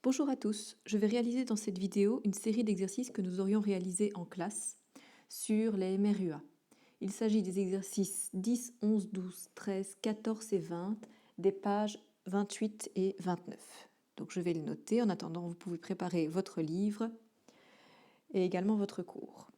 Bonjour à tous, je vais réaliser dans cette vidéo une série d'exercices que nous aurions réalisés en classe sur les MRUA. Il s'agit des exercices 10, 11, 12, 13, 14 et 20 des pages 28 et 29. Donc je vais le noter. En attendant, vous pouvez préparer votre livre et également votre cours.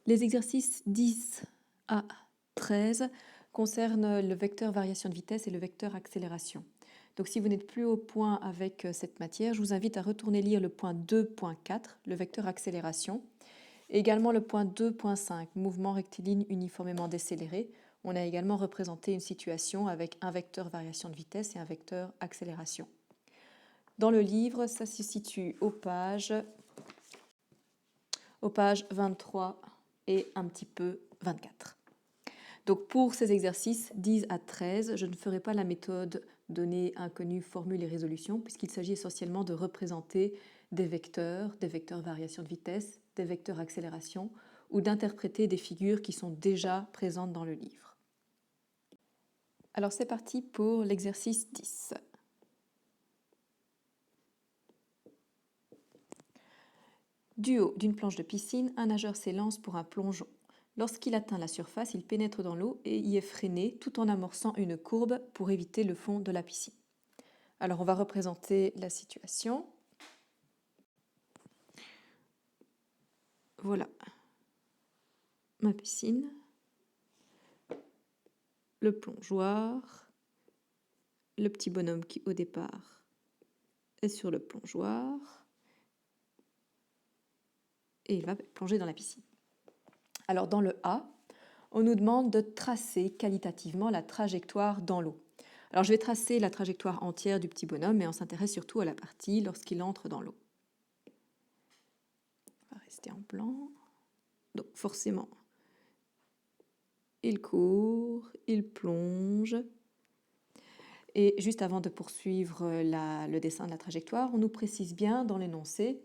Les exercices 10 à 13 concernent le vecteur variation de vitesse et le vecteur accélération. Donc si vous n'êtes plus au point avec cette matière, je vous invite à retourner lire le point 2.4, le vecteur accélération, et également le point 2.5, mouvement rectiligne uniformément décéléré. On a également représenté une situation avec un vecteur variation de vitesse et un vecteur accélération. Dans le livre, ça se situe aux pages 23 et un petit peu 24. Donc pour ces exercices 10 à 13, je ne ferai pas la méthode données, inconnues, formule et résolution, puisqu'il s'agit essentiellement de représenter des vecteurs variation de vitesse, des vecteurs accélération, ou d'interpréter des figures qui sont déjà présentes dans le livre. Alors c'est parti pour l'exercice 10. Du haut d'une planche de piscine, un nageur s'élance pour un plongeon. Lorsqu'il atteint la surface, il pénètre dans l'eau et y est freiné tout en amorçant une courbe pour éviter le fond de la piscine. Alors on va représenter la situation. Voilà ma piscine, le plongeoir, le petit bonhomme qui au départ est sur le plongeoir et il va plonger dans la piscine. Alors dans le A, on nous demande de tracer qualitativement la trajectoire dans l'eau. Alors je vais tracer la trajectoire entière du petit bonhomme, mais on s'intéresse surtout à la partie lorsqu'il entre dans l'eau. On va rester en blanc. Donc forcément, il court, il plonge. Et juste avant de poursuivre le dessin de la trajectoire, on nous précise bien dans l'énoncé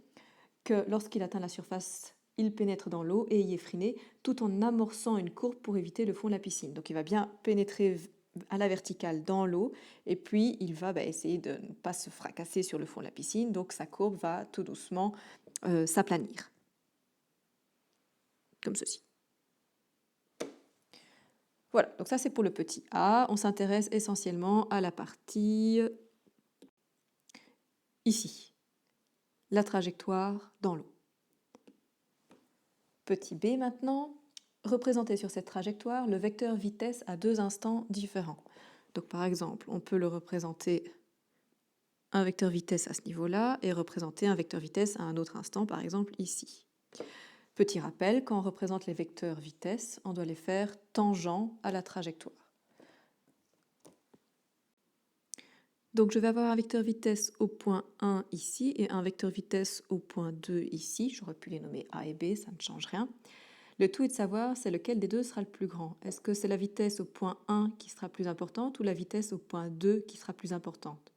que lorsqu'il atteint la surface, il pénètre dans l'eau et y est freiné, tout en amorçant une courbe pour éviter le fond de la piscine. Donc il va bien pénétrer à la verticale dans l'eau, et puis il va essayer de ne pas se fracasser sur le fond de la piscine, donc sa courbe va tout doucement s'aplanir. Comme ceci. Voilà, donc ça c'est pour le petit a. On s'intéresse essentiellement à la partie ici, la trajectoire dans l'eau. Petit b maintenant, représenter sur cette trajectoire le vecteur vitesse à deux instants différents. Donc par exemple, on peut le représenter un vecteur vitesse à ce niveau-là et représenter un vecteur vitesse à un autre instant, par exemple ici. Petit rappel, quand on représente les vecteurs vitesse, on doit les faire tangents à la trajectoire. Donc je vais avoir un vecteur vitesse au point 1 ici et un vecteur vitesse au point 2 ici. J'aurais pu les nommer A et B, ça ne change rien. Le tout est de savoir c'est lequel des deux sera le plus grand. Est-ce que c'est la vitesse au point 1 qui sera plus importante ou la vitesse au point 2 qui sera plus importante?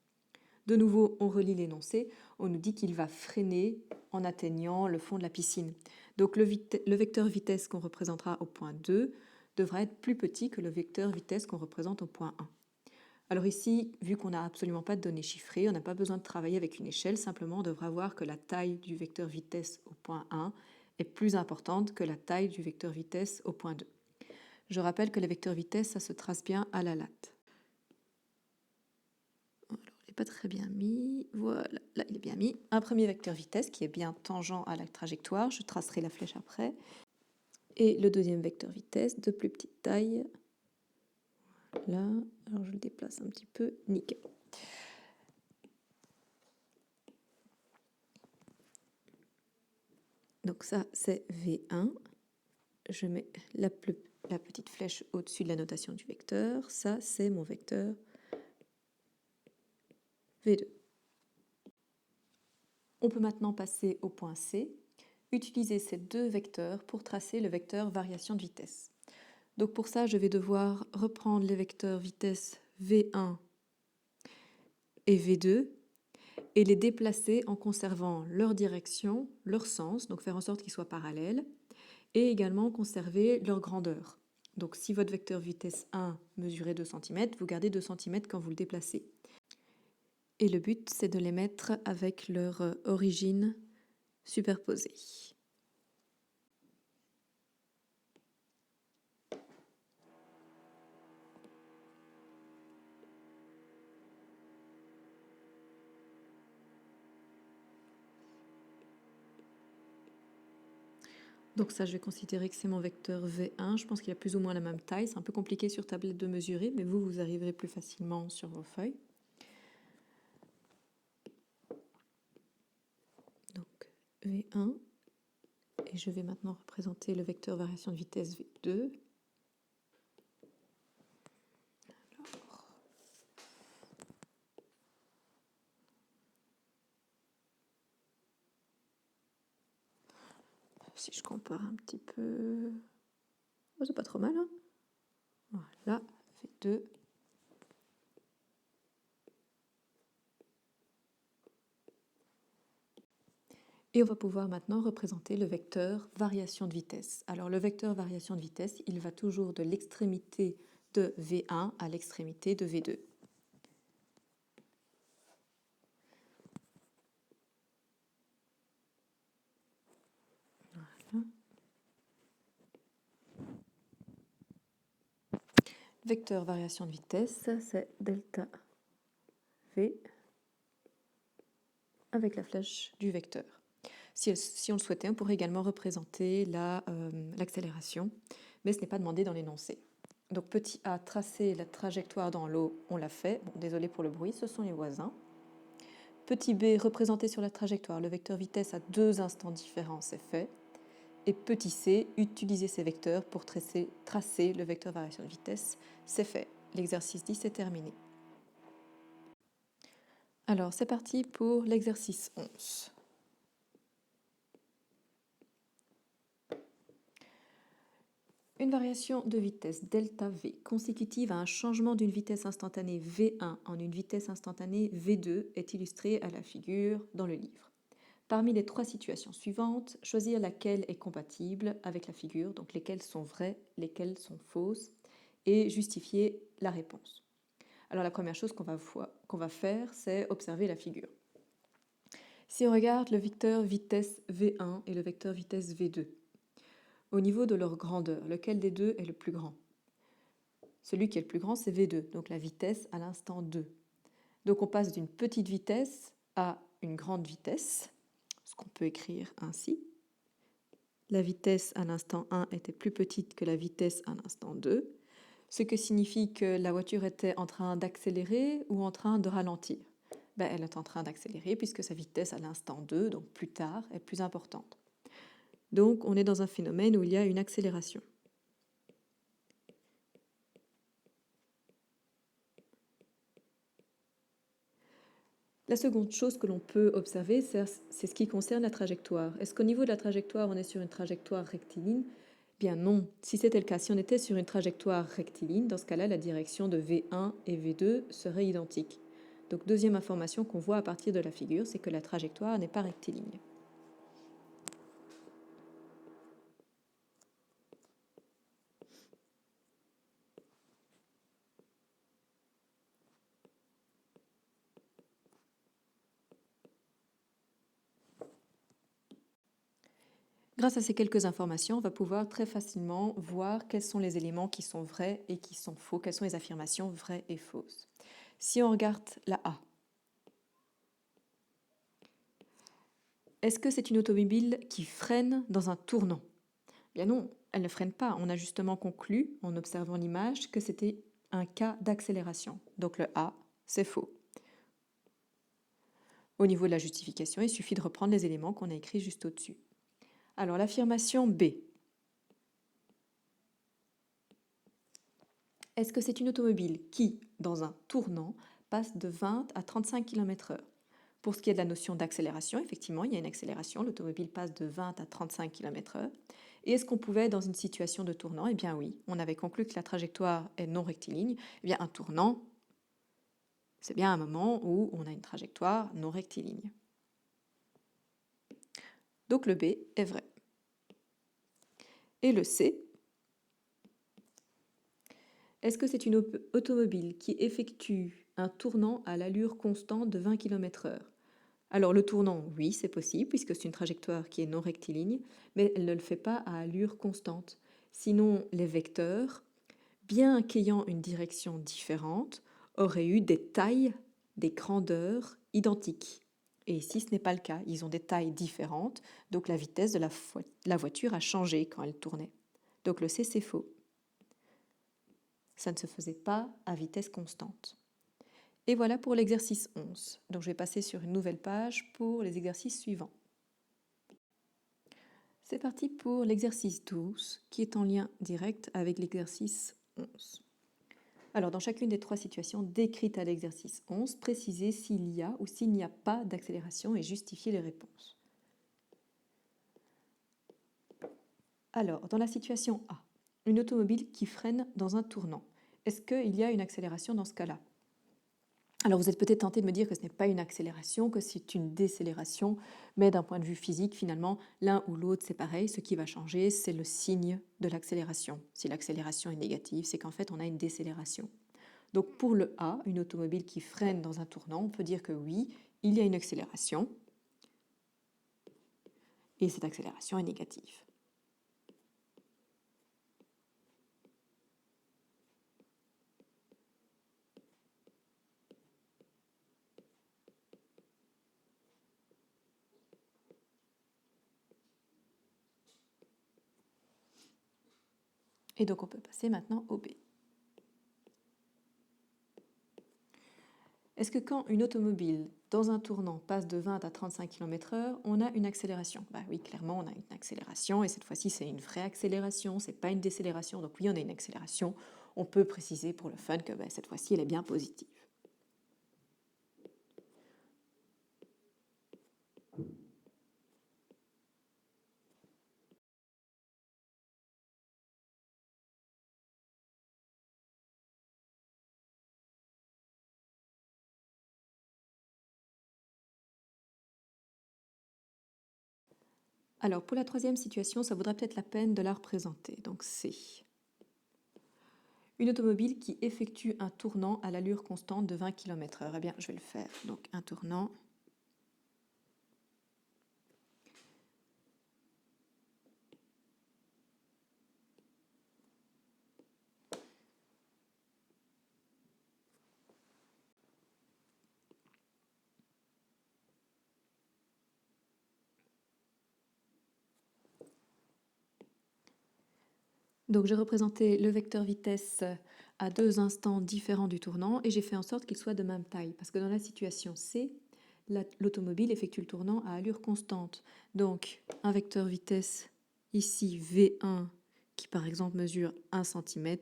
De nouveau, on relit l'énoncé. On nous dit qu'il va freiner en atteignant le fond de la piscine. Donc le vecteur vitesse qu'on représentera au point 2 devra être plus petit que le vecteur vitesse qu'on représente au point 1. Alors ici, vu qu'on n'a absolument pas de données chiffrées, on n'a pas besoin de travailler avec une échelle, simplement on devra voir que la taille du vecteur vitesse au point 1 est plus importante que la taille du vecteur vitesse au point 2. Je rappelle que le vecteur vitesse, ça se trace bien à la latte. Alors, il n'est pas très bien mis. Voilà, là il est bien mis. Un premier vecteur vitesse qui est bien tangent à la trajectoire, je tracerai la flèche après. Et le deuxième vecteur vitesse de plus petite taille. Là, alors je le déplace un petit peu, nickel. Donc ça, c'est V1. Je mets la petite flèche au-dessus de la notation du vecteur. Ça, c'est mon vecteur V2. On peut maintenant passer au point C, utiliser ces deux vecteurs pour tracer le vecteur variation de vitesse. Donc pour ça, je vais devoir reprendre les vecteurs vitesse V1 et V2 et les déplacer en conservant leur direction, leur sens, donc faire en sorte qu'ils soient parallèles, et également conserver leur grandeur. Donc si votre vecteur vitesse 1 mesurait 2 cm, vous gardez 2 cm quand vous le déplacez. Et le but, c'est de les mettre avec leur origine superposée. Donc ça, je vais considérer que c'est mon vecteur V1. Je pense qu'il a plus ou moins la même taille. C'est un peu compliqué sur tablette de mesurer, mais vous arriverez plus facilement sur vos feuilles. Donc V1. Et je vais maintenant représenter le vecteur variation de vitesse V2. Si je compare un petit peu... Oh, c'est pas trop mal, hein? Voilà, V2. Et on va pouvoir maintenant représenter le vecteur variation de vitesse. Alors le vecteur variation de vitesse, il va toujours de l'extrémité de V1 à l'extrémité de V2. Voilà. Vecteur variation de vitesse, c'est delta V avec la flèche du vecteur. Si on le souhaitait, on pourrait également représenter l'accélération, mais ce n'est pas demandé dans l'énoncé. Donc petit a, tracer la trajectoire dans l'eau, on l'a fait. Bon, désolé pour le bruit, ce sont les voisins. Petit b, représenter sur la trajectoire le vecteur vitesse à deux instants différents, c'est fait. Et petit c, utiliser ces vecteurs pour tracer le vecteur variation de vitesse, c'est fait. L'exercice 10 est terminé. Alors c'est parti pour l'exercice 11. Une variation de vitesse delta V consécutive à un changement d'une vitesse instantanée V1 en une vitesse instantanée V2 est illustrée à la figure dans le livre. Parmi les trois situations suivantes, choisir laquelle est compatible avec la figure, donc lesquelles sont vraies, lesquelles sont fausses, et justifier la réponse. Alors la première chose qu'on va faire, c'est observer la figure. Si on regarde le vecteur vitesse V1 et le vecteur vitesse V2, au niveau de leur grandeur, lequel des deux est le plus grand? Celui qui est le plus grand, c'est V2, donc la vitesse à l'instant 2. Donc on passe d'une petite vitesse à une grande vitesse, ce qu'on peut écrire ainsi. La vitesse à l'instant 1 était plus petite que la vitesse à l'instant 2, ce que signifie que la voiture était en train d'accélérer ou en train de ralentir. Elle est en train d'accélérer puisque sa vitesse à l'instant 2, donc plus tard, est plus importante. Donc on est dans un phénomène où il y a une accélération. La seconde chose que l'on peut observer, c'est ce qui concerne la trajectoire. Est-ce qu'au niveau de la trajectoire, on est sur une trajectoire rectiligne? Bien non. Si c'était le cas, si on était sur une trajectoire rectiligne, dans ce cas-là, la direction de V1 et V2 serait identique. Donc deuxième information qu'on voit à partir de la figure, c'est que la trajectoire n'est pas rectiligne. Grâce à ces quelques informations, on va pouvoir très facilement voir quels sont les éléments qui sont vrais et qui sont faux, quelles sont les affirmations vraies et fausses. Si on regarde la A, est-ce que c'est une automobile qui freine dans un tournant? Bien non, elle ne freine pas. On a justement conclu, en observant l'image, que c'était un cas d'accélération. Donc le A, c'est faux. Au niveau de la justification, il suffit de reprendre les éléments qu'on a écrits juste au-dessus. Alors l'affirmation B. Est-ce que c'est une automobile qui, dans un tournant, passe de 20 à 35 km/h? Pour ce qui est de la notion d'accélération, effectivement, il y a une accélération. L'automobile passe de 20 à 35 km/h. Et est-ce qu'on pouvait, dans une situation de tournant? Eh bien oui, on avait conclu que la trajectoire est non rectiligne. Eh bien, un tournant, c'est bien un moment où on a une trajectoire non rectiligne. Donc le B est vrai. Et le C, est-ce que c'est une automobile qui effectue un tournant à l'allure constante de 20 km/h? Alors le tournant, oui, c'est possible, puisque c'est une trajectoire qui est non rectiligne, mais elle ne le fait pas à allure constante. Sinon, les vecteurs, bien qu'ayant une direction différente, auraient eu des tailles, des grandeurs identiques. Et ici, ce n'est pas le cas. Ils ont des tailles différentes, donc la vitesse de la voiture a changé quand elle tournait. Donc le C, c'est faux. Ça ne se faisait pas à vitesse constante. Et voilà pour l'exercice 11. Donc je vais passer sur une nouvelle page pour les exercices suivants. C'est parti pour l'exercice 12 qui est en lien direct avec l'exercice 11. Alors dans chacune des trois situations décrites à l'exercice 11, précisez s'il y a ou s'il n'y a pas d'accélération et justifiez les réponses. Alors dans la situation A, une automobile qui freine dans un tournant. Est-ce qu'il y a une accélération dans ce cas-là? Alors vous êtes peut-être tenté de me dire que ce n'est pas une accélération, que c'est une décélération, mais d'un point de vue physique, finalement, l'un ou l'autre, c'est pareil. Ce qui va changer, c'est le signe de l'accélération. Si l'accélération est négative, c'est qu'en fait, on a une décélération. Donc pour le A, une automobile qui freine dans un tournant, on peut dire que oui, il y a une accélération, et cette accélération est négative. Et donc on peut passer maintenant au B. Est-ce que quand une automobile, dans un tournant, passe de 20 à 35 km/h, on a une accélération? Bah oui, clairement, on a une accélération, et cette fois-ci, c'est une vraie accélération, c'est pas une décélération, donc oui, on a une accélération. On peut préciser pour le fun que cette fois-ci, elle est bien positive. Alors, pour la troisième situation, ça vaudrait peut-être la peine de la représenter. Donc, c'est une automobile qui effectue un tournant à l'allure constante de 20 km/h. Eh bien, je vais le faire. Donc, un tournant. Donc, j'ai représenté le vecteur vitesse à deux instants différents du tournant et j'ai fait en sorte qu'il soit de même taille. Parce que dans la situation C, l'automobile effectue le tournant à allure constante. Donc, un vecteur vitesse ici, V1, qui par exemple mesure 1 cm,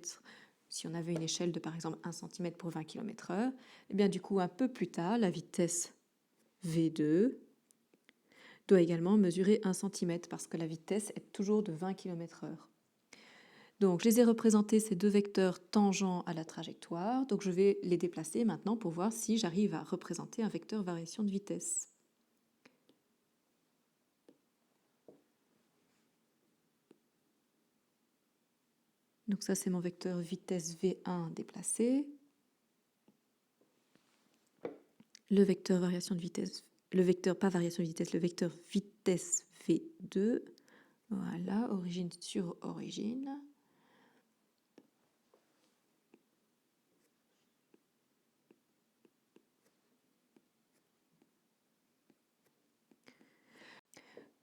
si on avait une échelle de par exemple 1 cm pour 20 km/h, et bien du coup, un peu plus tard, la vitesse V2 doit également mesurer 1 cm parce que la vitesse est toujours de 20 km/h. Donc, je les ai représentés, ces deux vecteurs tangents à la trajectoire. Donc, je vais les déplacer maintenant pour voir si j'arrive à représenter un vecteur variation de vitesse. Donc ça, c'est mon vecteur vitesse V1 déplacé. Le vecteur variation de vitesse, le vecteur, pas variation de vitesse, le vecteur vitesse V2. Voilà, origine sur origine.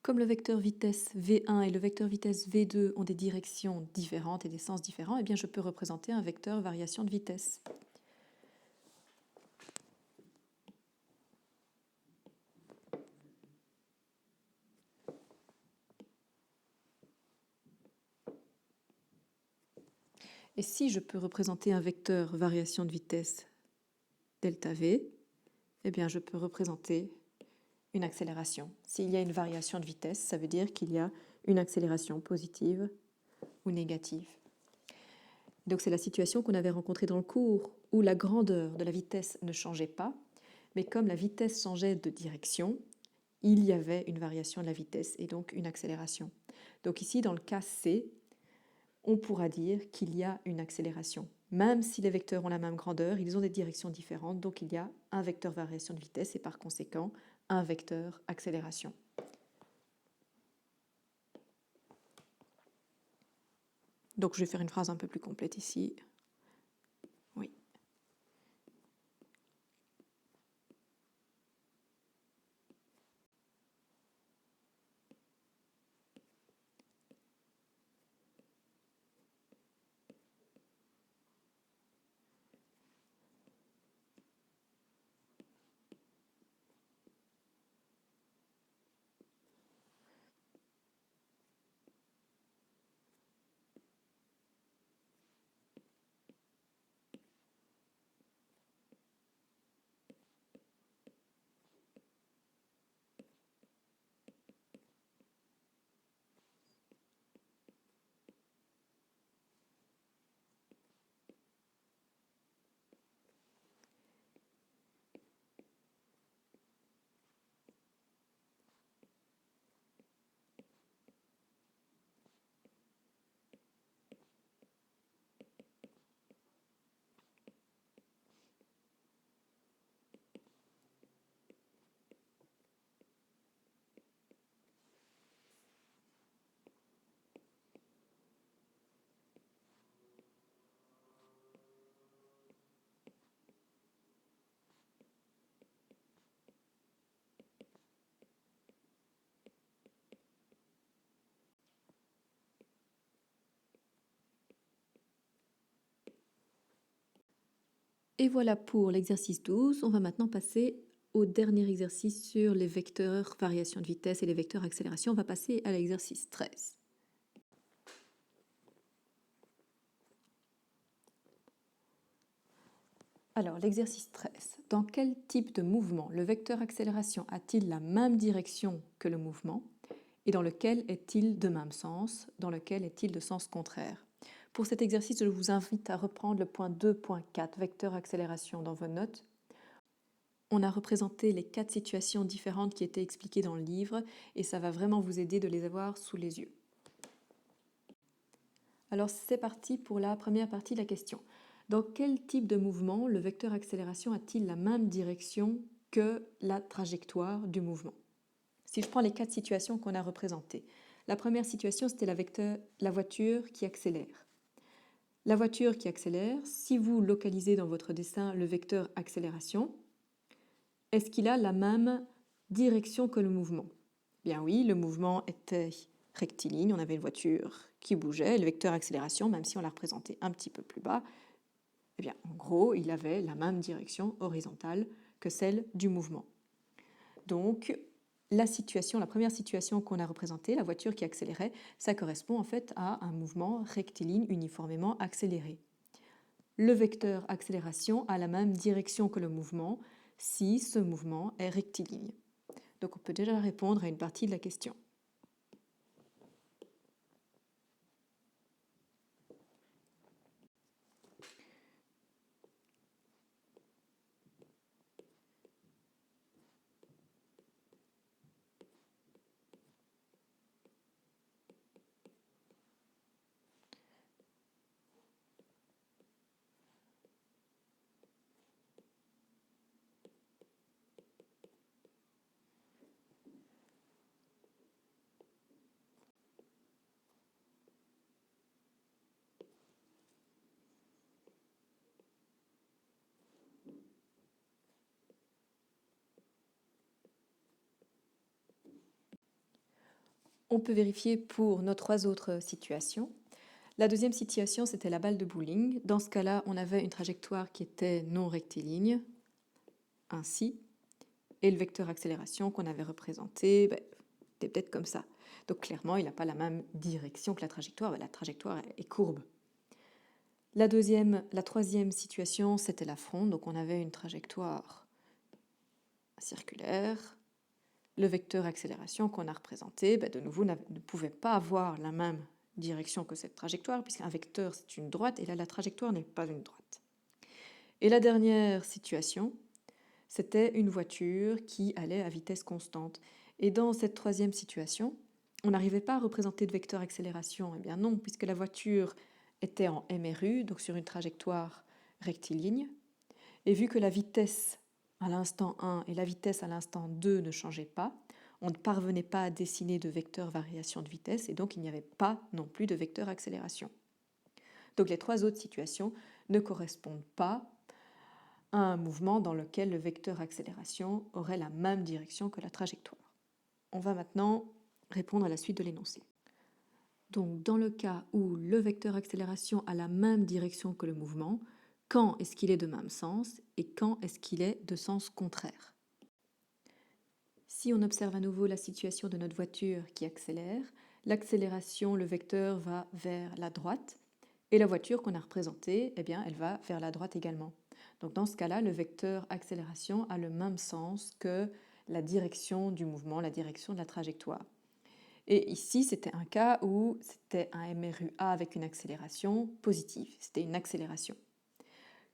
Comme le vecteur vitesse V1 et le vecteur vitesse V2 ont des directions différentes et des sens différents, eh bien je peux représenter un vecteur variation de vitesse. Et si je peux représenter un vecteur variation de vitesse delta V, eh bien je peux représenter une accélération. S'il y a une variation de vitesse, ça veut dire qu'il y a une accélération positive ou négative. Donc c'est la situation qu'on avait rencontrée dans le cours où la grandeur de la vitesse ne changeait pas, mais comme la vitesse changeait de direction, il y avait une variation de la vitesse et donc une accélération. Donc ici, dans le cas C, on pourra dire qu'il y a une accélération. Même si les vecteurs ont la même grandeur, ils ont des directions différentes, donc il y a un vecteur variation de vitesse et par conséquent un vecteur accélération. Donc je vais faire une phrase un peu plus complète ici. Oui. Et voilà pour l'exercice 12. On va maintenant passer au dernier exercice sur les vecteurs variation de vitesse et les vecteurs accélération. On va passer à l'exercice 13. Alors, l'exercice 13. Dans quel type de mouvement le vecteur accélération a-t-il la même direction que le mouvement? Et dans lequel est-il de même sens? Dans lequel est-il de sens contraire? Pour cet exercice, je vous invite à reprendre le point 2.4, vecteur accélération, dans vos notes. On a représenté les 4 situations différentes qui étaient expliquées dans le livre et ça va vraiment vous aider de les avoir sous les yeux. Alors c'est parti pour la première partie de la question. Dans quel type de mouvement le vecteur accélération a-t-il la même direction que la trajectoire du mouvement? Si je prends les 4 situations qu'on a représentées, la première situation c'était la voiture qui accélère. La voiture qui accélère, si vous localisez dans votre dessin le vecteur accélération, est-ce qu'il a la même direction que le mouvement? Bien oui, le mouvement était rectiligne, on avait une voiture qui bougeait, le vecteur accélération, même si on l'a représenté un petit peu plus bas, eh bien, en gros, il avait la même direction horizontale que celle du mouvement. Donc, la première situation qu'on a représentée, la voiture qui accélérait, ça correspond en fait à un mouvement rectiligne uniformément accéléré. Le vecteur accélération a la même direction que le mouvement si ce mouvement est rectiligne. Donc on peut déjà répondre à une partie de la question. On peut vérifier pour nos 3 autres situations. La deuxième situation, c'était la balle de bowling. Dans ce cas-là, on avait une trajectoire qui était non rectiligne, ainsi, et le vecteur accélération qu'on avait représenté était peut-être comme ça. Donc clairement, il n'a pas la même direction que la trajectoire est courbe. La troisième situation, c'était la fronde, donc on avait une trajectoire circulaire, le vecteur accélération qu'on a représenté, de nouveau, ne pouvait pas avoir la même direction que cette trajectoire, puisqu'un vecteur, c'est une droite, et là, la trajectoire n'est pas une droite. Et la dernière situation, c'était une voiture qui allait à vitesse constante. Et dans cette troisième situation, on n'arrivait pas à représenter de vecteur accélération. Eh bien non, puisque la voiture était en MRU, donc sur une trajectoire rectiligne, et vu que la vitesse à l'instant 1 et la vitesse à l'instant 2 ne changeaient pas, on ne parvenait pas à dessiner de vecteur variation de vitesse, et donc il n'y avait pas non plus de vecteur accélération. Donc les trois autres situations ne correspondent pas à un mouvement dans lequel le vecteur accélération aurait la même direction que la trajectoire. On va maintenant répondre à la suite de l'énoncé. Donc dans le cas où le vecteur accélération a la même direction que le mouvement, quand est-ce qu'il est de même sens et quand est-ce qu'il est de sens contraire? Si on observe à nouveau la situation de notre voiture qui accélère, l'accélération, le vecteur va vers la droite, et la voiture qu'on a représentée, eh bien, elle va vers la droite également. Donc dans ce cas-là, le vecteur accélération a le même sens que la direction du mouvement, la direction de la trajectoire. Et ici, c'était un cas où c'était un MRU-A avec une accélération positive, c'était une accélération.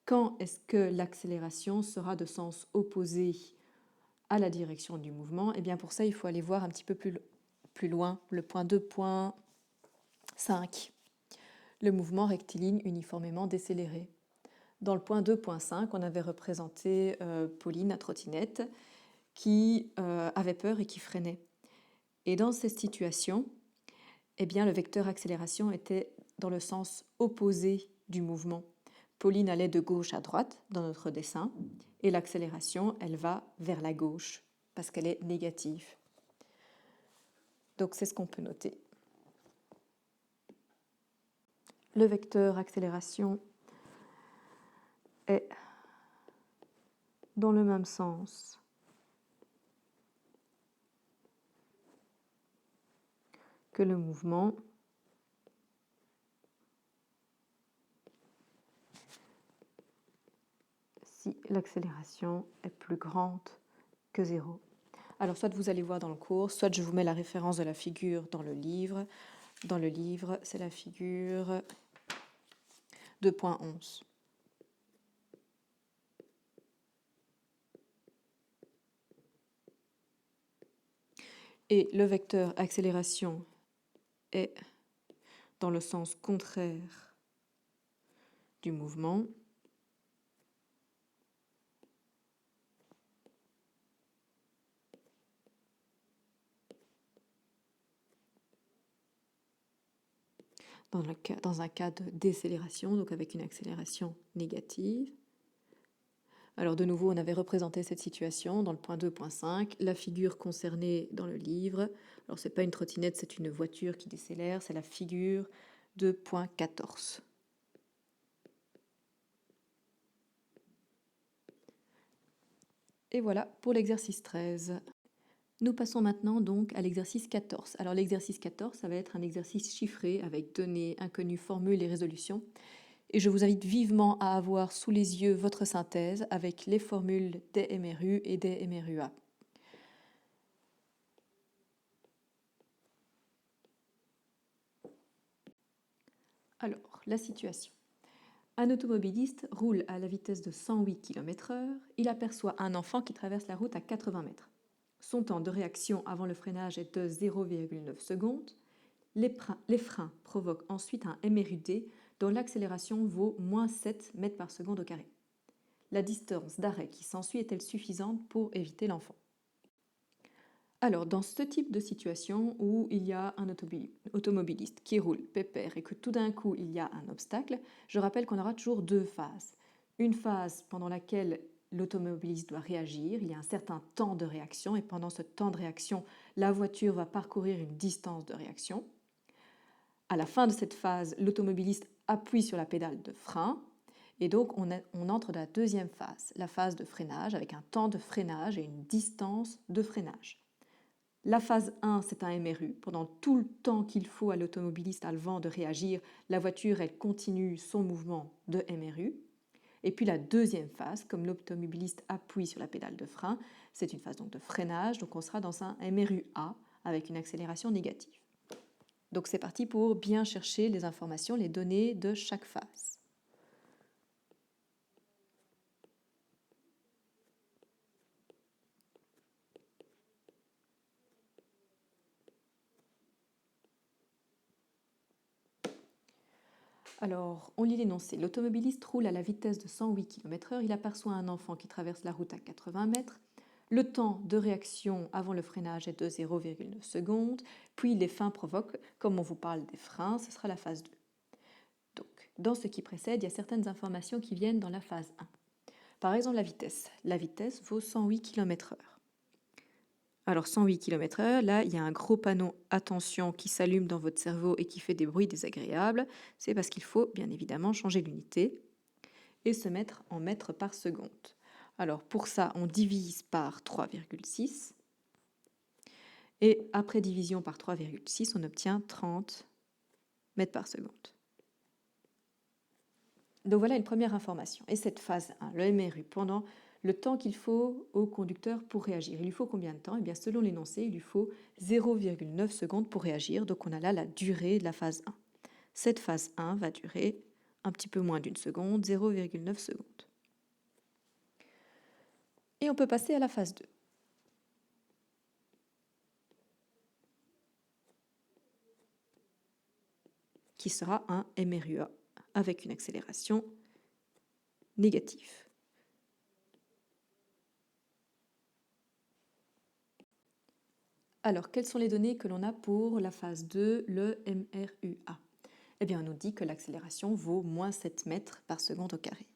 Quand est-ce que l'accélération sera de sens opposé à la direction du mouvement? Eh bien pour ça, il faut aller voir un petit peu plus loin, le point 2.5, le mouvement rectiligne uniformément décéléré. Dans le point 2.5, on avait représenté Pauline à trottinette qui avait peur et qui freinait. Et dans cette situation, eh bien, le vecteur accélération était dans le sens opposé du mouvement. Pauline allait de gauche à droite dans notre dessin, et l'accélération, elle va vers la gauche, parce qu'elle est négative. Donc c'est ce qu'on peut noter. Le vecteur accélération est dans le même sens que le mouvement si l'accélération est plus grande que 0. Alors soit vous allez voir dans le cours, soit je vous mets la référence de la figure dans le livre. Dans le livre, c'est la figure 2.11. Et le vecteur accélération est dans le sens contraire du mouvement. Dans un cas de décélération, donc avec une accélération négative. Alors de nouveau, on avait représenté cette situation dans le point 2.5, la figure concernée dans le livre. Alors ce n'est pas une trottinette, c'est une voiture qui décélère, c'est la figure 2.14. Et voilà pour l'exercice 13. Nous passons maintenant donc à l'exercice 14. Alors l'exercice 14, ça va être un exercice chiffré avec données, inconnues, formules et résolutions. Et je vous invite vivement à avoir sous les yeux votre synthèse avec les formules des MRU et des MRUA. Alors, la situation. Un automobiliste roule à la vitesse de 108 km/h. Il aperçoit un enfant qui traverse la route à 80 mètres. Son temps de réaction avant le freinage est de 0,9 secondes. Les freins provoquent ensuite un MRUD dont l'accélération vaut moins 7 mètres par seconde au carré. La distance d'arrêt qui s'ensuit est-elle suffisante pour éviter l'enfant? Alors, dans ce type de situation où il y a un automobiliste qui roule pépère et que tout d'un coup il y a un obstacle, je rappelle qu'on aura toujours deux phases. Une phase pendant laquelle l'automobiliste doit réagir, il y a un certain temps de réaction et pendant ce temps de réaction, la voiture va parcourir une distance de réaction. À la fin de cette phase, l'automobiliste appuie sur la pédale de frein et donc on entre dans la deuxième phase, la phase de freinage avec un temps de freinage et une distance de freinage. La phase 1, c'est un MRU. Pendant tout le temps qu'il faut à l'automobiliste avant de réagir, la voiture, elle continue son mouvement de MRU. Et puis la deuxième phase, comme l'automobiliste appuie sur la pédale de frein, C'est une phase donc de freinage, donc on sera dans un MRUA avec une accélération négative. Donc c'est parti pour bien chercher les informations, les données de chaque phase. Alors, on lit l'énoncé. L'automobiliste roule à la vitesse de 108 km/h. Il aperçoit un enfant qui traverse la route à 80 mètres. Le temps de réaction avant le freinage est de 0,9 secondes. Puis les freins provoquent, comme on vous parle des freins, ce sera la phase 2. Donc, dans ce qui précède, il y a certaines informations qui viennent dans la phase 1. Par exemple, la vitesse. La vitesse vaut 108 km/h. Alors 108 km/h, là, il y a un gros panneau attention qui s'allume dans votre cerveau et qui fait des bruits désagréables. C'est parce qu'il faut bien évidemment changer l'unité et se mettre en mètres par seconde. Alors pour ça, on divise par 3,6 et après division par 3,6, on obtient 30 mètres par seconde. Donc voilà une première information. Et cette phase 1, le MRU, pendant le temps qu'il faut au conducteur pour réagir. Il lui faut combien de temps? Eh bien, selon l'énoncé, il lui faut 0,9 secondes pour réagir. Donc on a là la durée de la phase 1. Cette phase 1 va durer un petit peu moins d'une seconde, 0,9 secondes. Et on peut passer à la phase 2. Qui sera un MRUA avec une accélération négative. Alors, quelles sont les données que l'on a pour la phase 2, le MRUA? Eh bien, on nous dit que l'accélération vaut moins 7 mètres par seconde au carré.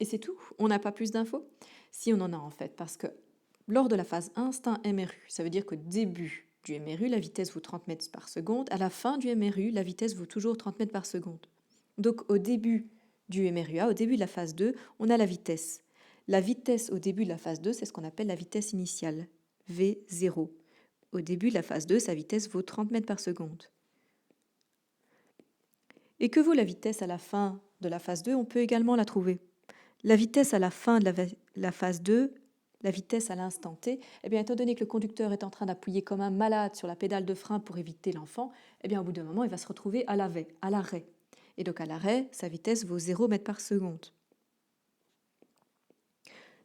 Et c'est tout, on n'a pas plus d'infos? Si, on en a en fait, parce que lors de la phase 1, c'est un MRU. Ça veut dire qu'au début du MRU, la vitesse vaut 30 mètres par seconde. À la fin du MRU, la vitesse vaut toujours 30 mètres par seconde. Donc au début du MRUA, au début de la phase 2, on a la vitesse. La vitesse au début de la phase 2, c'est ce qu'on appelle la vitesse initiale, V0. Au début de la phase 2, sa vitesse vaut 30 mètres par seconde. Et que vaut la vitesse à la fin de la phase 2? On peut également la trouver. La vitesse à la fin de la phase 2, la vitesse à l'instant T, eh bien, étant donné que le conducteur est en train d'appuyer comme un malade sur la pédale de frein pour éviter l'enfant, eh bien, au bout d'un moment, il va se retrouver à l'arrêt. Et donc, à l'arrêt, sa vitesse vaut 0 mètres par seconde.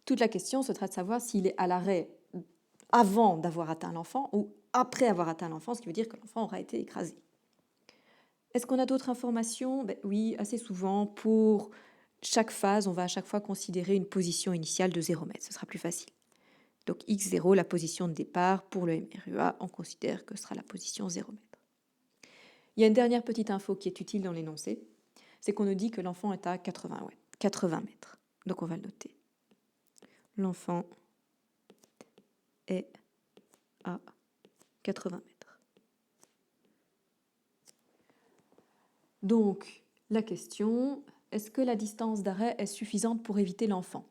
Toute la question sera de savoir s'il est à l'arrêt avant d'avoir atteint l'enfant ou après avoir atteint l'enfant, ce qui veut dire que l'enfant aura été écrasé. Est-ce qu'on a d'autres informations? Oui, assez souvent. Pour chaque phase, on va à chaque fois considérer une position initiale de 0 mètre. Ce sera plus facile. Donc x0, la position de départ. Pour le MRUA, on considère que ce sera la position 0 mètre. Il y a une dernière petite info qui est utile dans l'énoncé. C'est qu'on nous dit que l'enfant est à 80 mètres. Donc on va le noter. L'enfant est à 80 mètres. Donc, la question, est-ce que la distance d'arrêt est suffisante pour éviter l'enfant?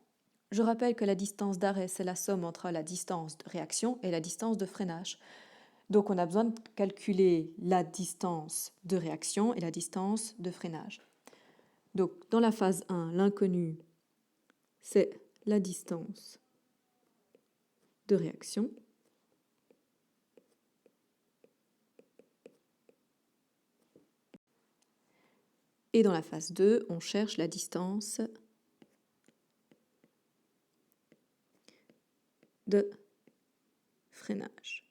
Je rappelle que la distance d'arrêt, c'est la somme entre la distance de réaction et la distance de freinage. Donc, on a besoin de calculer la distance de réaction et la distance de freinage. Donc, dans la phase 1, l'inconnu, c'est la distance de réaction. Et dans la phase 2, on cherche la distance de freinage.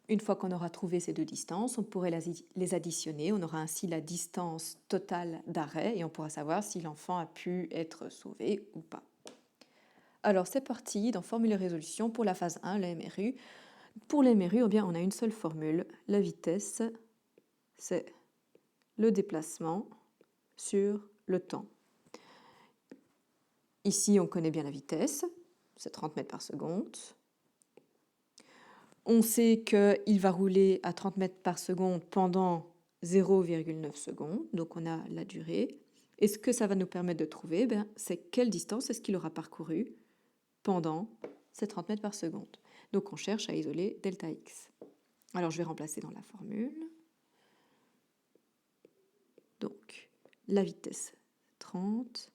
Une fois qu'on aura trouvé ces deux distances, on pourrait les additionner. On aura ainsi la distance totale d'arrêt et on pourra savoir si l'enfant a pu être sauvé ou pas. Alors c'est parti dans formule et résolution pour la phase 1, la MRU. Pour la MRU, eh bien, on a une seule formule. La vitesse, c'est le déplacement sur le temps. Ici, on connaît bien la vitesse, c'est 30 mètres par seconde. On sait qu'il va rouler à 30 mètres par seconde pendant 0,9 secondes, donc on a la durée. Et ce que ça va nous permettre de trouver, c'est quelle distance est-ce qu'il aura parcouru pendant ces 30 mètres par seconde. Donc on cherche à isoler delta x. Alors je vais remplacer dans la formule. Donc, la vitesse 30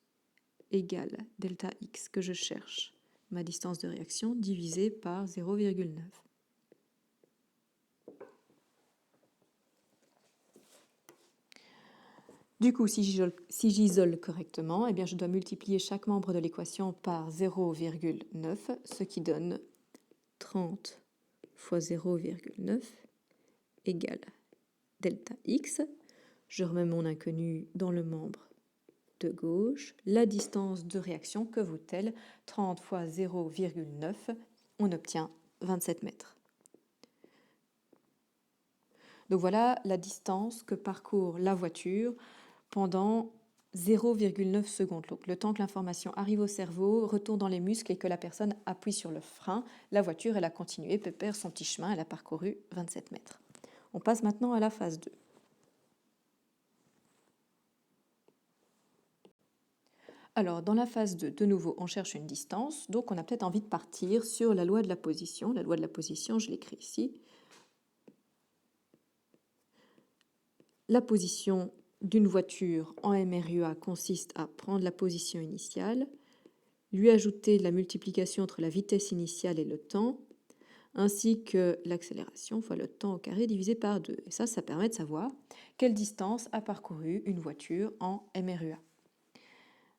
égale delta x que je cherche, ma distance de réaction, divisé par 0,9. Du coup, si j'isole correctement, eh bien, je dois multiplier chaque membre de l'équation par 0,9, ce qui donne 30 fois 0,9 égale delta x. Je remets mon inconnu dans le membre de gauche. La distance de réaction, que vaut-elle? 30 fois 0,9, on obtient 27 mètres. Donc voilà la distance que parcourt la voiture pendant 0,9 secondes. Donc le temps que l'information arrive au cerveau, retourne dans les muscles et que la personne appuie sur le frein, la voiture, elle a continué, pépère son petit chemin, elle a parcouru 27 mètres. On passe maintenant à la phase 2. Alors, dans la phase 2, de nouveau, on cherche une distance, donc on a peut-être envie de partir sur la loi de la position. La loi de la position, je l'écris ici. La position d'une voiture en MRUA consiste à prendre la position initiale, lui ajouter la multiplication entre la vitesse initiale et le temps, ainsi que l'accélération fois le temps au carré divisé par 2. Et ça permet de savoir quelle distance a parcouru une voiture en MRUA.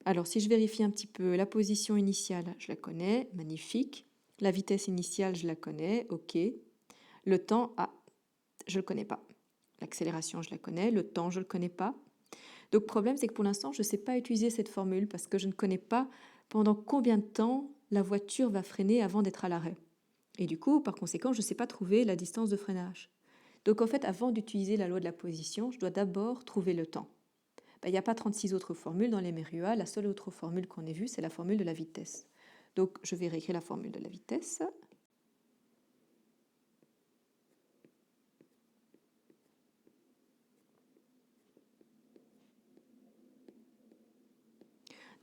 Alors, si je vérifie un petit peu, la position initiale, je la connais, magnifique. La vitesse initiale, je la connais, ok. Le temps, je ne le connais pas. L'accélération, je la connais. Le temps, je ne le connais pas. Donc, le problème, c'est que pour l'instant, je ne sais pas utiliser cette formule parce que je ne connais pas pendant combien de temps la voiture va freiner avant d'être à l'arrêt. Et du coup, par conséquent, je ne sais pas trouver la distance de freinage. Donc, en fait, avant d'utiliser la loi de la position, je dois d'abord trouver le temps. Il n'y a pas 36 autres formules dans les MRUA. La seule autre formule qu'on ait vue, c'est la formule de la vitesse. Donc, je vais réécrire la formule de la vitesse.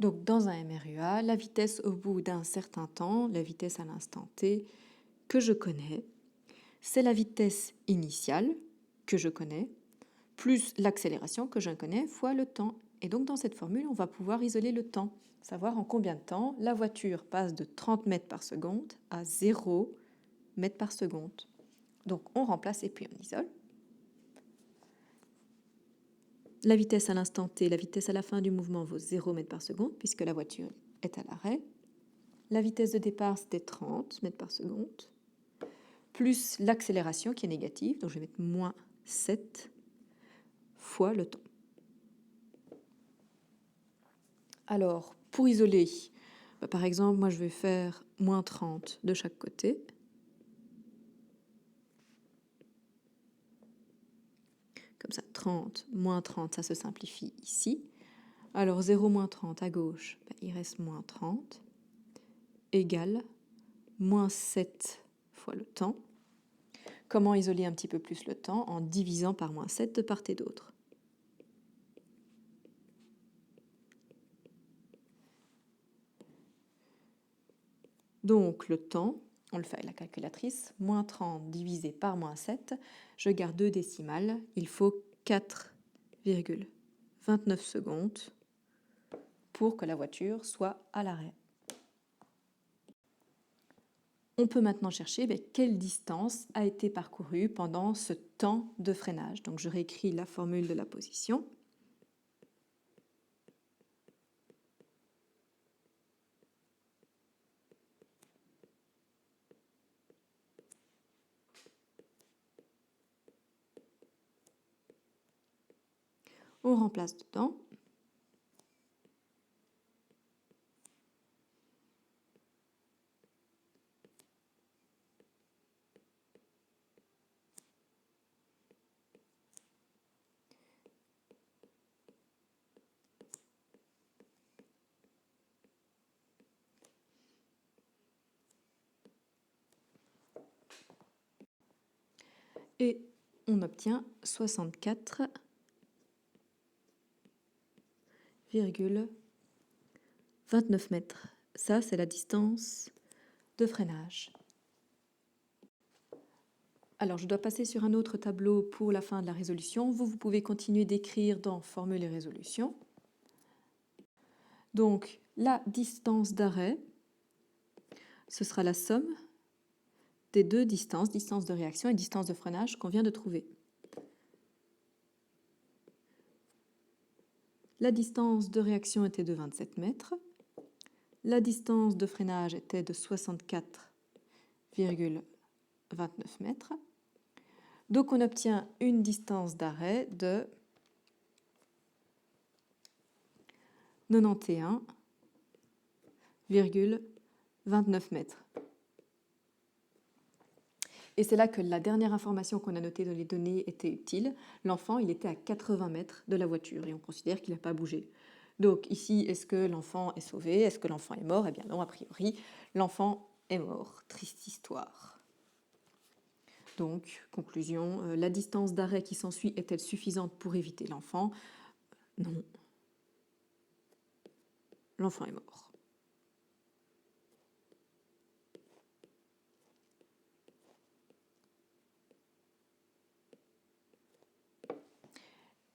Donc, dans un MRUA, la vitesse au bout d'un certain temps, la vitesse à l'instant t, que je connais, c'est la vitesse initiale, que je connais, plus l'accélération que je connais, fois le temps. Et donc, dans cette formule, on va pouvoir isoler le temps, savoir en combien de temps la voiture passe de 30 mètres par seconde à 0 mètres par seconde. Donc, on remplace et puis on isole. La vitesse à l'instant t, la vitesse à la fin du mouvement vaut 0 mètres par seconde, puisque la voiture est à l'arrêt. La vitesse de départ, c'était 30 mètres par seconde, plus l'accélération qui est négative, donc je vais mettre moins 7 fois le temps. Alors, pour isoler, par exemple, moi je vais faire moins 30 de chaque côté. Comme ça, 30, moins 30, ça se simplifie ici. Alors 0 moins 30 à gauche, il reste moins 30, égale moins 7 fois le temps. Comment isoler un petit peu plus le temps? En divisant par moins 7 de part et d'autre. Donc le temps, on le fait avec la calculatrice, moins 30 divisé par moins 7, je garde 2 décimales, il faut 4,29 secondes pour que la voiture soit à l'arrêt. On peut maintenant chercher quelle distance a été parcourue pendant ce temps de freinage. Donc je réécris la formule de la position. On remplace dedans. Et on obtient 64,29 mètres. Ça, c'est la distance de freinage. Alors, je dois passer sur un autre tableau pour la fin de la résolution. Vous pouvez continuer d'écrire dans Formule et résolution. Donc, la distance d'arrêt, ce sera la somme des deux distances, distance de réaction et distance de freinage qu'on vient de trouver. La distance de réaction était de 27 mètres. La distance de freinage était de 64,29 mètres. Donc on obtient une distance d'arrêt de 91,29 mètres. Et c'est là que la dernière information qu'on a notée dans les données était utile. L'enfant, il était à 80 mètres de la voiture et on considère qu'il n'a pas bougé. Donc ici, est-ce que l'enfant est sauvé? Est-ce que l'enfant est mort? Eh bien non, a priori, l'enfant est mort. Triste histoire. Donc, conclusion, la distance d'arrêt qui s'ensuit est-elle suffisante pour éviter l'enfant? Non. L'enfant est mort.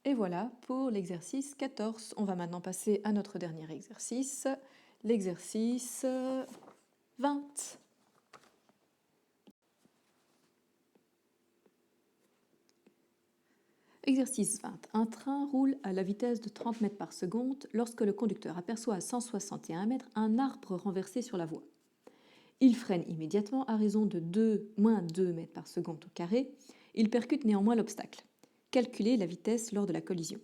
Et voilà pour l'exercice 14. On va maintenant passer à notre dernier exercice, l'exercice 20. Exercice 20. Un train roule à la vitesse de 30 mètres par seconde lorsque le conducteur aperçoit à 161 mètres un arbre renversé sur la voie. Il freine immédiatement à raison de moins 2 mètres par seconde au carré. Il percute néanmoins l'obstacle. Calculez la vitesse lors de la collision.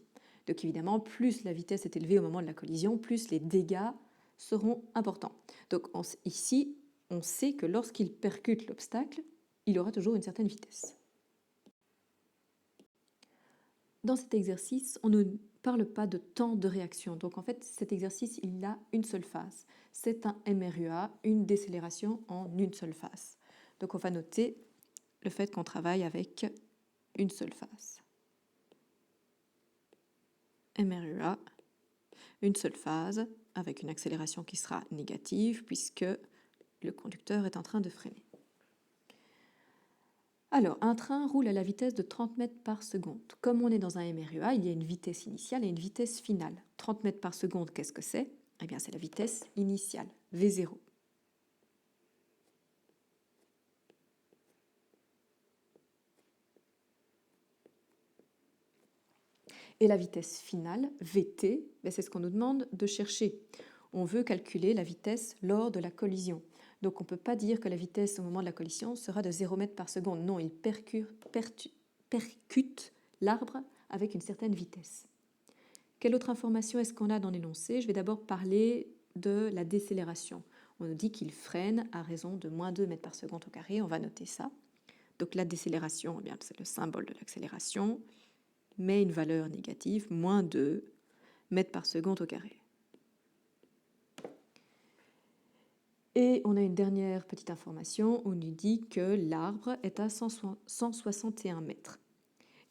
Donc évidemment, plus la vitesse est élevée au moment de la collision, plus les dégâts seront importants. Donc ici, on sait que lorsqu'il percute l'obstacle, il aura toujours une certaine vitesse. Dans cet exercice, on ne parle pas de temps de réaction. Donc en fait, cet exercice, il a une seule phase. C'est un MRUA, une décélération en une seule phase. Donc on va noter le fait qu'on travaille avec une seule phase. MRUA, une seule phase, avec une accélération qui sera négative puisque le conducteur est en train de freiner. Alors, un train roule à la vitesse de 30 mètres par seconde. Comme on est dans un MRUA, il y a une vitesse initiale et une vitesse finale. 30 mètres par seconde, qu'est-ce que c'est? Eh bien, c'est la vitesse initiale, V0. Et la vitesse finale, VT, c'est ce qu'on nous demande de chercher. On veut calculer la vitesse lors de la collision. Donc on ne peut pas dire que la vitesse au moment de la collision sera de 0 mètres par seconde. Non, il percute l'arbre avec une certaine vitesse. Quelle autre information est-ce qu'on a dans l'énoncé? Je vais d'abord parler de la décélération. On nous dit qu'il freine à raison de moins 2 mètres par seconde au carré. On va noter ça. Donc la décélération, eh bien, c'est le symbole de l'accélération, mais une valeur négative, moins 2 mètres par seconde au carré. Et on a une dernière petite information, on nous dit que l'arbre est à 161 mètres.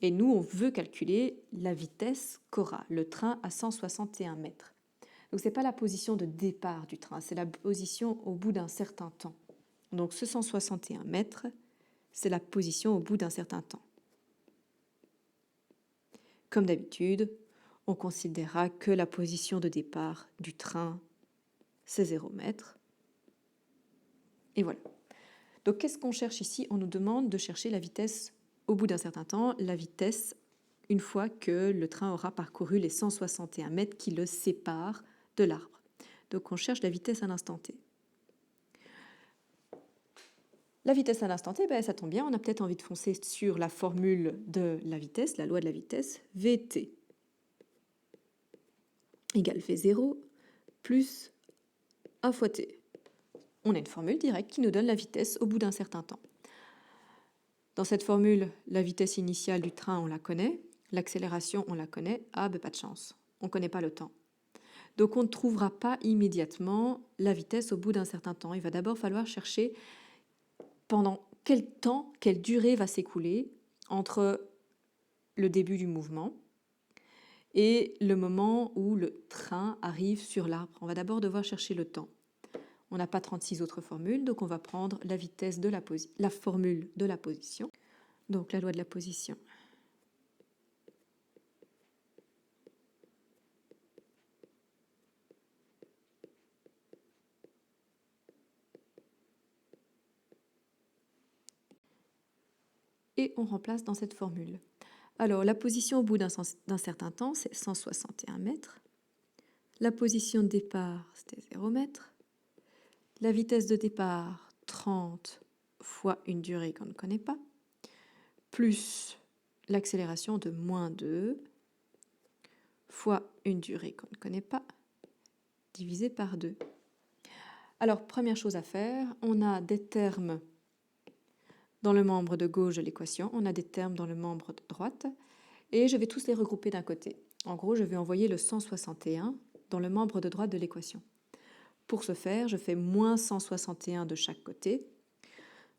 Et nous, on veut calculer la vitesse qu'aura le train à 161 mètres. Donc ce n'est pas la position de départ du train, c'est la position au bout d'un certain temps. Donc ce 161 mètres, c'est la position au bout d'un certain temps. Comme d'habitude, on considérera que la position de départ du train, c'est 0 mètre. Et voilà. Donc qu'est-ce qu'on cherche ici? On nous demande de chercher la vitesse au bout d'un certain temps, la vitesse une fois que le train aura parcouru les 161 mètres qui le séparent de l'arbre. Donc on cherche la vitesse à l'instant T. La vitesse à l'instant T, ça tombe bien, on a peut-être envie de foncer sur la formule de la vitesse, la loi de la vitesse, Vt égale V0 plus A fois T. On a une formule directe qui nous donne la vitesse au bout d'un certain temps. Dans cette formule, la vitesse initiale du train, on la connaît, l'accélération, on la connaît, pas de chance, on ne connaît pas le temps. Donc on ne trouvera pas immédiatement la vitesse au bout d'un certain temps. Il va d'abord falloir chercher pendant quel temps, quelle durée va s'écouler entre le début du mouvement et le moment où le train arrive sur l'arbre. On va d'abord devoir chercher le temps. On n'a pas 36 autres formules, donc on va prendre la vitesse de la formule de la position. Donc la loi de la position. Et on remplace dans cette formule. Alors la position au bout d'un certain temps, c'est 161 mètres. La position de départ, c'était 0 mètres. La vitesse de départ, 30 fois une durée qu'on ne connaît pas, plus l'accélération de moins 2 fois une durée qu'on ne connaît pas, divisé par 2. Alors, première chose à faire, on a des termes dans le membre de gauche de l'équation, on a des termes dans le membre de droite, et je vais tous les regrouper d'un côté. En gros, je vais envoyer le 161 dans le membre de droite de l'équation. Pour ce faire, je fais moins 161 de chaque côté,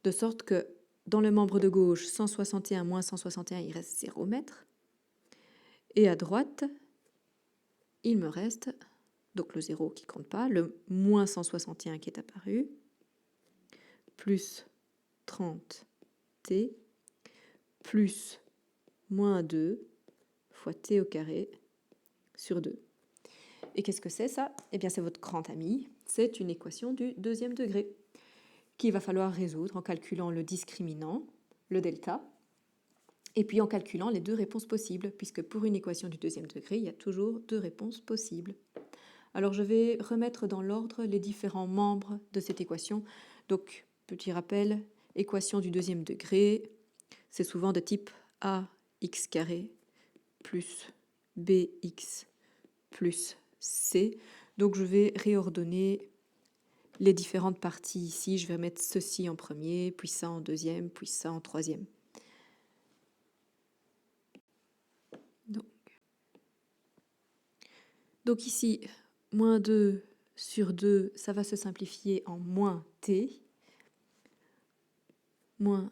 de sorte que dans le membre de gauche, 161 moins 161, il reste 0 mètres. Et à droite, il me reste, donc le 0 qui ne compte pas, le moins 161 qui est apparu, plus 30t, plus moins 2 fois t au carré sur 2. Et qu'est-ce que c'est ça? Eh bien c'est votre grand ami, c'est une équation du deuxième degré qu'il va falloir résoudre en calculant le discriminant, le delta, et puis en calculant les deux réponses possibles, puisque pour une équation du deuxième degré, il y a toujours deux réponses possibles. Alors je vais remettre dans l'ordre les différents membres de cette équation. Donc, petit rappel, équation du deuxième degré, c'est souvent de type ax carré plus bx plus c. Donc je vais réordonner les différentes parties ici. Je vais mettre ceci en premier, puis ça en deuxième, puis ça en troisième. Donc ici, moins 2 sur 2, ça va se simplifier en moins t. Moins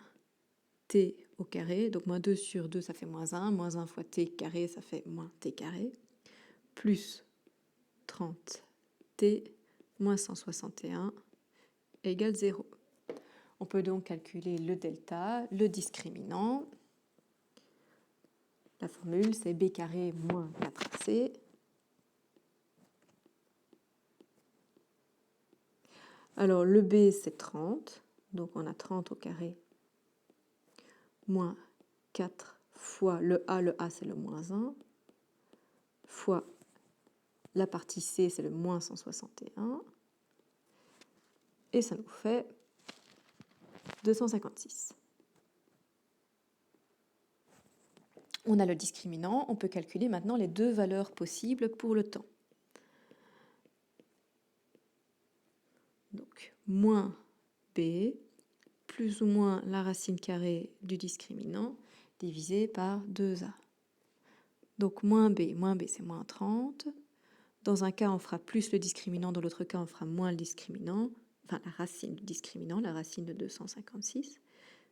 t au carré. Donc moins 2 sur 2, ça fait moins 1. Moins 1 fois t carré, ça fait moins t carré. Plus 30t moins 161 égale 0. On peut donc calculer le delta, le discriminant. La formule, c'est b carré moins 4c. Alors, le b, c'est 30. Donc, on a 30 au carré moins 4 fois le a c'est le moins 1, fois la partie c, c'est le moins 161. Et ça nous fait 256. On a le discriminant, on peut calculer maintenant les deux valeurs possibles pour le temps. Donc, moins b, plus ou moins la racine carrée du discriminant, divisé par 2a. Donc, moins b c'est moins 30. Dans un cas, on fera plus le discriminant, dans l'autre cas, on fera moins le discriminant, enfin la racine du discriminant, la racine de 256,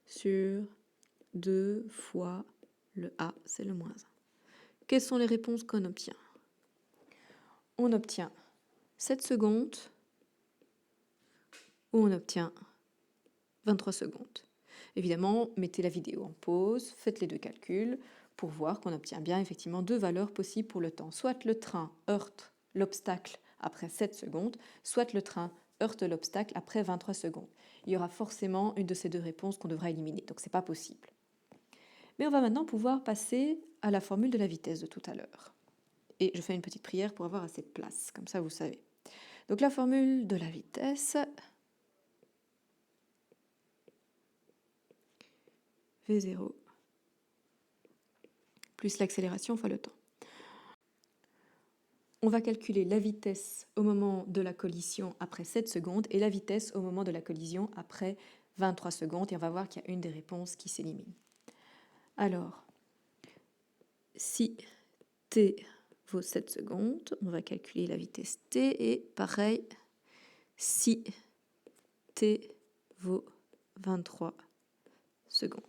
sur 2 fois le a, c'est le moins 1. Quelles sont les réponses qu'on obtient? On obtient 7 secondes ou on obtient 23 secondes. Évidemment, mettez la vidéo en pause, faites les deux calculs pour voir qu'on obtient bien effectivement deux valeurs possibles pour le temps. Soit le train heurte l'obstacle après 7 secondes, soit le train heurte l'obstacle après 23 secondes. Il y aura forcément une de ces deux réponses qu'on devra éliminer, donc ce n'est pas possible. Mais on va maintenant pouvoir passer à la formule de la vitesse de tout à l'heure. Et je fais une petite prière pour avoir assez de place, comme ça vous savez. Donc la formule de la vitesse, V0 plus l'accélération fois le temps. On va calculer la vitesse au moment de la collision après 7 secondes et la vitesse au moment de la collision après 23 secondes. Et on va voir qu'il y a une des réponses qui s'élimine. Alors, si t vaut 7 secondes, on va calculer la vitesse t et pareil, si t vaut 23 secondes.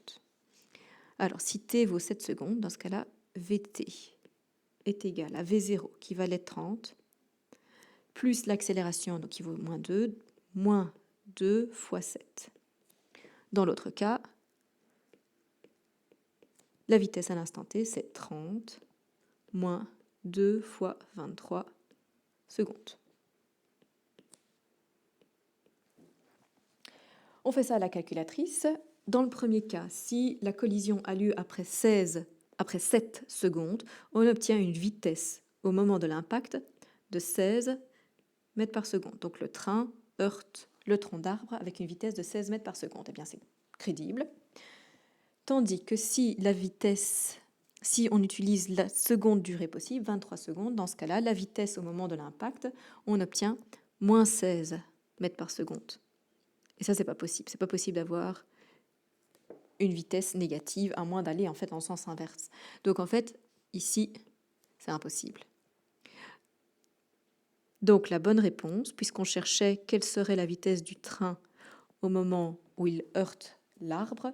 Alors, si t vaut 7 secondes, dans ce cas-là, vt est égal à v0 qui valait 30, plus l'accélération, donc qui vaut moins 2 fois 7. Dans l'autre cas, La vitesse à l'instant t, c'est 30 moins 2 fois 23 secondes. On fait ça à la calculatrice. Dans le premier cas, si la collision a lieu après 7 secondes, on obtient une vitesse au moment de l'impact de 16 mètres par seconde. Donc le train heurte le tronc d'arbre avec une vitesse de 16 mètres par seconde. Eh bien, c'est crédible. Tandis que si on utilise la seconde durée possible, 23 secondes, dans ce cas-là, la vitesse au moment de l'impact, on obtient moins 16 mètres par seconde. Et ça, c'est pas possible. C'est pas possible d'avoir une vitesse négative, à moins d'aller en fait en sens inverse. Donc en fait, ici, c'est impossible. Donc la bonne réponse, puisqu'on cherchait quelle serait la vitesse du train au moment où il heurte l'arbre,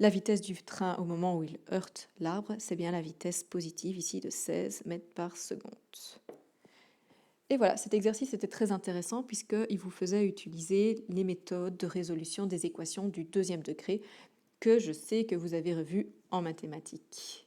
la vitesse du train au moment où il heurte l'arbre, c'est bien la vitesse positive ici de 16 mètres par seconde. Et voilà, cet exercice était très intéressant puisqu'il vous faisait utiliser les méthodes de résolution des équations du deuxième degré que je sais que vous avez revues en mathématiques.